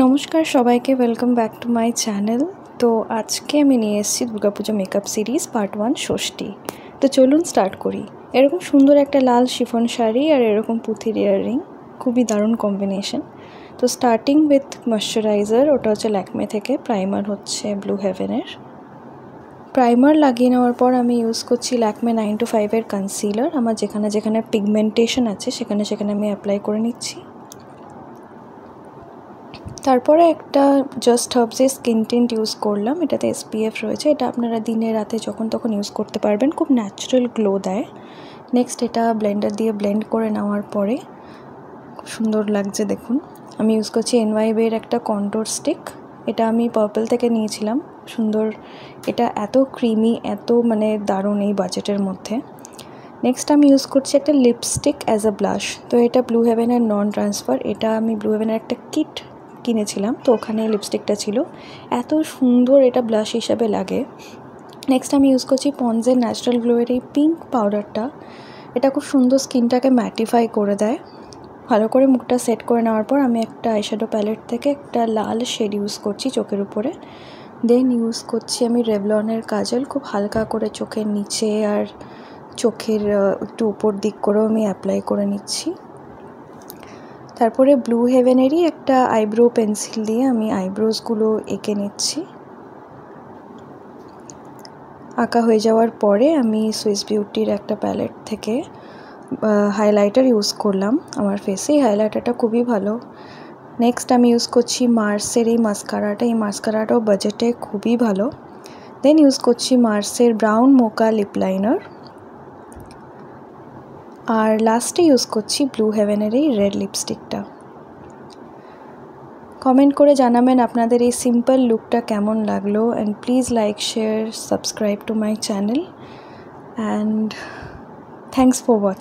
নমস্কার সবাইকে, welcome back to my channel. তো আজকে আমি নিয়ে এসেছি দুর্গাপুজো মেকআপ সিরিজ পার্ট 1 ষষ্ঠী। তো চলুন স্টার্ট করি। এরকম সুন্দর একটা লাল শিফন শাড়ি আর এরকম পুঁথির ইয়াররিং, খুবই দারুণ কম্বিনেশন। তো স্টার্টিং উইথ ময়শ্চারাইজার, ওটা হচ্ছে ল্যাকমে থেকে, প্রাইমার হচ্ছে ব্লু হেভেনের। প্রাইমার লাগিয়ে নেওয়ার পর আমি ইউজ করছি ল্যাকমে 925-এর কনসিলার। আমার যেখানে যেখানে পিগমেন্টেশন আছে সেখানে সেখানে আমি অ্যাপ্লাই করে নিচ্ছি। তারপরে একটা জাস্ট হার্বসের স্কিন টিন্ট ইউজ করলাম। এটাতে SPF রয়েছে, এটা আপনারা দিনে রাতে যখন তখন ইউজ করতে পারবেন, খুব ন্যাচারাল গ্লো দেয়। নেক্সট এটা ব্লেন্ডার দিয়ে ব্লেন্ড করে নেওয়ার পরে খুব সুন্দর লাগছে দেখুন। আমি ইউজ করছি NYB-এর একটা কন্ট্রোর স্টিক, এটা আমি পার্পল থেকে নিয়েছিলাম। সুন্দর, এটা এত ক্রিমি, এত দারুণ এই বাজেটের মধ্যে। নেক্সট আমি ইউজ করছি একটা লিপস্টিক অ্যাজ আ ব্লাশ। তো এটা ব্লু হেভেনের নন ট্রান্সফার, এটা আমি ব্লু হেভেনের একটা কিট কিনেছিলাম, তো ওখানে লিপস্টিকটা ছিল। এত সুন্দর এটা ব্লাশ হিসাবে লাগে। নেক্সট আমি ইউজ করছি পন্ডসের ন্যাচারাল গ্লোয়ের এই পিঙ্ক পাউডারটা। এটা খুব সুন্দর স্কিনটাকে ম্যাটিফাই করে দেয়। ভালো করে মুখটা সেট করে নেওয়ার পর আমি একটা আইশ্যাডো প্যালেট থেকে একটা লাল শেড ইউজ করছি চোখের উপরে। দেন ইউজ করছি আমি রেভলনের কাজল, খুব হালকা করে চোখের নিচে আর চোখের একটু উপর দিক করেও আমি অ্যাপ্লাই করে নিচ্ছি। তারপরে ব্লু হেভেনেরই একটা আইব্রো পেন্সিল দিয়ে আমি আইব্রোসগুলো এঁকে নিচ্ছি। আঁকা হয়ে যাওয়ার পরে আমি সুইস বিউটির একটা প্যালেট থেকে হাইলাইটার ইউজ করলাম আমার ফেসে। হাইলাইটারটা খুবই ভালো। নেক্সট আমি ইউজ করছি মার্সের এই মাস্কারাটা। এই মাস্কারাটাও বাজেটে খুবই ভালো। দেন ইউজ করছি মার্সের ব্রাউন মোকা লিপ লাইনার। আর লাস্টে ইউজ করছি ব্লু হেভেনের এই রেড লিপস্টিকটা। কমেন্ট করে জানাবেন আপনাদের এই সিম্পল লুকটা কেমন লাগলো, and please like, share, subscribe to my channel, and thanks for watching.